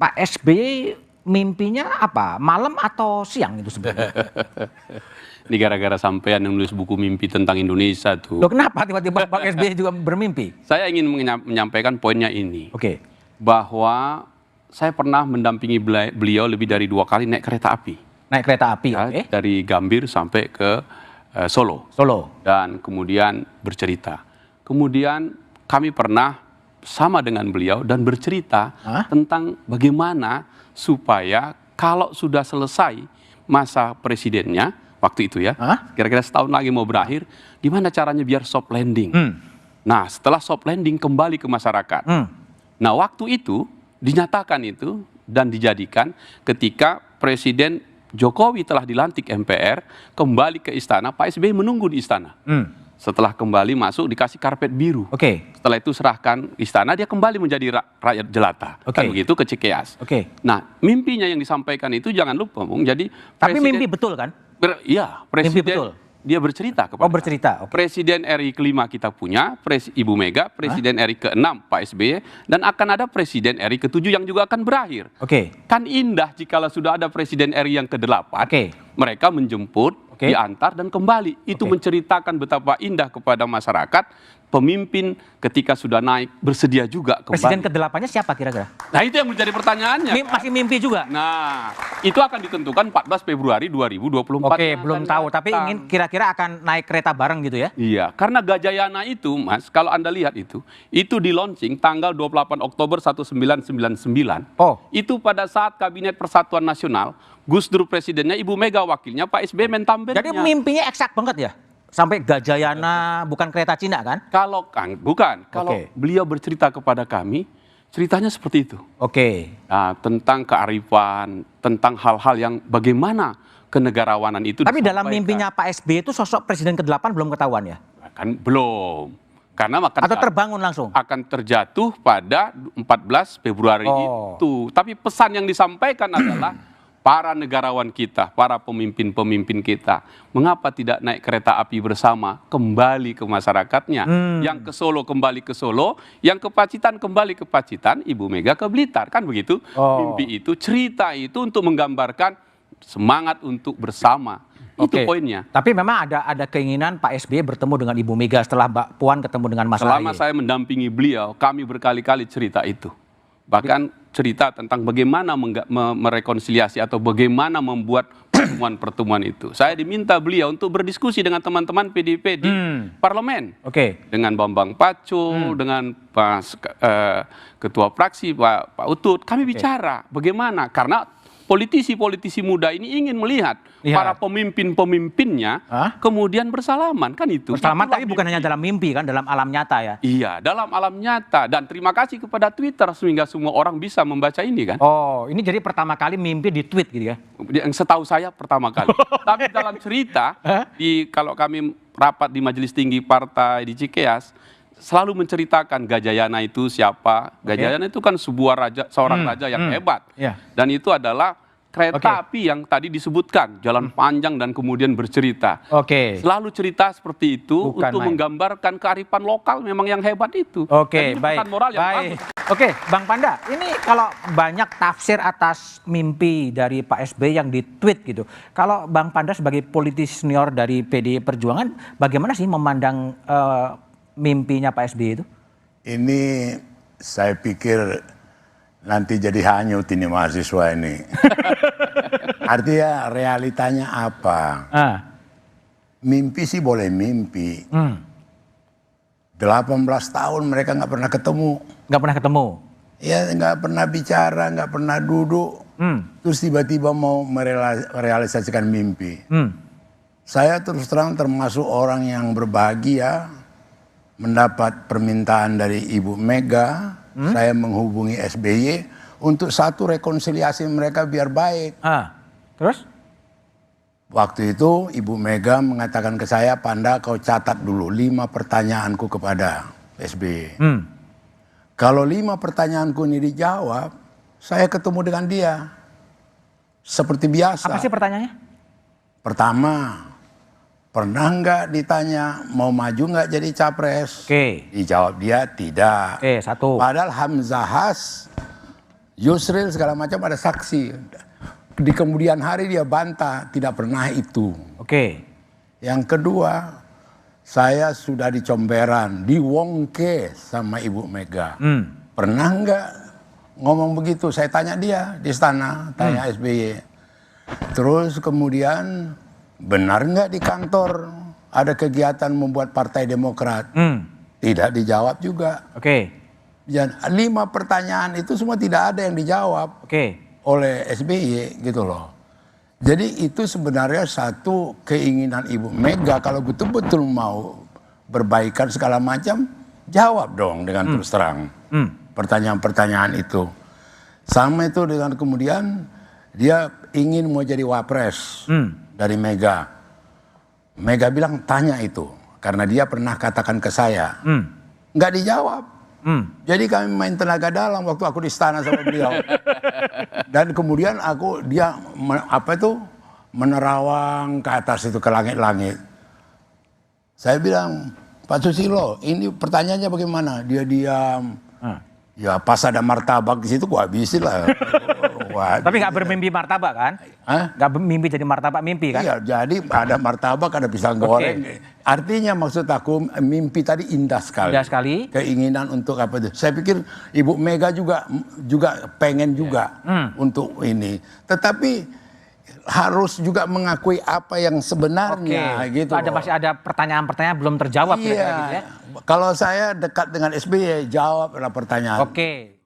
Pak SBY mimpinya apa? Malam atau siang itu sebenarnya? Ini gara-gara sampean yang nulis buku mimpi tentang Indonesia tuh. Loh kenapa tiba-tiba Pak SBY juga bermimpi? Saya ingin menyampaikan poinnya ini. Oke. Bahwa saya pernah mendampingi beliau lebih dari 2 kali naik kereta api. Naik kereta api, Ya, oke. dari Gambir sampai ke Solo. Solo. Dan kemudian bercerita. Kemudian kami pernah sama dengan beliau dan bercerita tentang bagaimana supaya kalau sudah selesai masa presidennya, waktu itu ya, kira-kira setahun lagi mau berakhir, gimana caranya biar soft landing. Nah, setelah soft landing kembali ke masyarakat. Nah, waktu itu dinyatakan itu dan dijadikan ketika Presiden Jokowi telah dilantik MPR, kembali ke istana, Pak SBY menunggu di istana. Setelah kembali masuk dikasih karpet biru. Oke. Setelah itu serahkan istana, dia kembali menjadi rakyat jelata. Kan begitu ke Cikeas. Oke. Nah, mimpinya yang disampaikan itu jangan lupa, Bung. Jadi Tapi mimpi betul kan? Iya, presiden Mimpi betul. dia bercerita kepada bercerita. Oke. Presiden RI kelima kita punya, Ibu Mega, Presiden RI ke-6 Pak SBY, dan akan ada Presiden RI ke-7 yang juga akan berakhir. Oke. Kan indah jikalau sudah ada Presiden RI yang ke-8, mereka menjemput, diantar dan kembali. Itu menceritakan betapa indah kepada masyarakat. Pemimpin ketika sudah naik bersedia juga kembali. Presiden ke-8-nya siapa kira-kira? Nah, itu yang menjadi pertanyaannya. Masih mimpi juga? Nah, itu akan ditentukan 14 Februari 2024. Oke, belum tahu. Tapi ingin kira-kira akan naik kereta bareng gitu ya? Iya, karena Gajayana itu, Mas, kalau Anda lihat itu di launching tanggal 28 Oktober 1999. Itu pada saat Kabinet Persatuan Nasional, Gus Dur presidennya, Ibu Mega wakilnya, Pak SBY mentambennya. Jadi mimpinya eksak banget ya? Sampai Gajayana, bukan kereta Cina kan? Bukan. Kalau beliau bercerita kepada kami, ceritanya seperti itu. Nah, tentang kearifan, tentang hal-hal yang bagaimana kenegarawanan itu. Tapi dalam mimpinya Pak SBY itu sosok Presiden ke-8 belum ketahuan ya? Kan belum. Karena atau terbangun langsung? Akan terjatuh pada 14 Februari itu. Tapi pesan yang disampaikan adalah para negarawan kita, para pemimpin-pemimpin kita, mengapa tidak naik kereta api bersama, kembali ke masyarakatnya. Yang ke Solo kembali ke Solo, yang ke Pacitan kembali ke Pacitan, Ibu Mega ke Blitar. Kan begitu? Mimpi itu, cerita itu untuk menggambarkan semangat untuk bersama. Itu poinnya. Tapi memang ada keinginan Pak SBY bertemu dengan Ibu Mega setelah Mbak Puan ketemu dengan Mas Ahaye. Selama saya mendampingi beliau, kami berkali-kali cerita itu. Bahkan cerita tentang bagaimana merekonsiliasi atau bagaimana membuat pertemuan-pertemuan itu. Saya diminta beliau untuk berdiskusi dengan teman-teman PDIP di parlemen. Dengan Bambang Pacul, dengan Ketua Fraksi Pak Utut. Kami bicara bagaimana, karena politisi-politisi muda ini ingin melihat para pemimpin-pemimpinnya kemudian bersalaman, kan itu. Bersalaman tapi bukan hanya dalam mimpi kan, dalam alam nyata ya? Iya, dalam alam nyata. Dan terima kasih kepada Twitter sehingga semua orang bisa membaca ini kan. Ini jadi pertama kali mimpi di tweet gitu ya? Yang setahu saya pertama kali. Tapi dalam cerita, kalau kami rapat di Majelis Tinggi Partai di Cikeas, selalu menceritakan Gajayana itu siapa. Gajayana itu kan seorang raja yang hebat. Dan itu adalah kereta api yang tadi disebutkan, jalan panjang dan kemudian bercerita. Selalu cerita seperti itu untuk menggambarkan kearifan lokal memang yang hebat itu. Baik. Moral yang Bang Panda, ini kalau banyak tafsir atas mimpi dari Pak SBY yang di-tweet gitu. Kalau Bang Panda sebagai politisi senior dari PDI Perjuangan, bagaimana sih memandang mimpinya Pak SBY itu? Ini saya pikir nanti jadi hanyut ini mahasiswa ini. Artinya realitanya apa? Mimpi sih boleh mimpi. 18 tahun mereka nggak pernah ketemu. Nggak pernah ketemu? Ya nggak pernah bicara, nggak pernah duduk. Terus tiba-tiba mau merealisasikan mimpi. Saya terus terang termasuk orang yang berbahagia mendapat permintaan dari Ibu Mega. Saya menghubungi SBY untuk satu rekonsiliasi mereka biar baik. Terus? Waktu itu Ibu Mega mengatakan ke saya, Panda kau catat dulu 5 pertanyaanku kepada SBY. Kalau 5 pertanyaanku ini dijawab, saya ketemu dengan dia. Seperti biasa. Apa sih pertanyaannya? Pertama, pernah nggak ditanya mau maju nggak jadi capres? Dijawab dia tidak. Satu. Padahal Hamzahas Yusril segala macam ada saksi. Di kemudian hari dia bantah, tidak pernah itu. Oke. Yang kedua, saya sudah dicomberan, diwongke sama Ibu Mega. Pernah nggak ngomong begitu? Saya tanya dia di istana, tanya SBY. Terus kemudian, benar nggak di kantor ada kegiatan membuat Partai Demokrat? Tidak dijawab juga. Oke. Dan 5 pertanyaan itu semua tidak ada yang dijawab oleh SBY gitu loh. Jadi itu sebenarnya satu keinginan Ibu Mega kalau betul-betul mau berbaikan segala macam, jawab dong dengan terus terang pertanyaan-pertanyaan itu. Sama itu dengan kemudian dia ingin mau jadi wapres dari Mega. Mega bilang tanya itu karena dia pernah katakan ke saya, nggak dijawab. Jadi kami main tenaga dalam waktu aku di istana sama beliau. Dan kemudian dia menerawang ke atas itu ke langit-langit. Saya bilang, Pak Susilo, ini pertanyaannya bagaimana? Dia diam. Ya pas ada martabak di situ gua habisin lah. Tapi nggak bermimpi martabak kan? Nggak mimpi jadi martabak mimpi kan? Iya, jadi ada martabak, ada pisang goreng. Artinya maksud aku mimpi tadi indah sekali. Indah sekali. Keinginan untuk apa itu? Saya pikir Ibu Mega juga pengen juga untuk ini. Tetapi harus juga mengakui apa yang sebenarnya gitu. Masih ada pertanyaan-pertanyaan belum terjawab. Iya. Gitu ya? Kalau saya dekat dengan SBY, jawablah pertanyaan. Oke.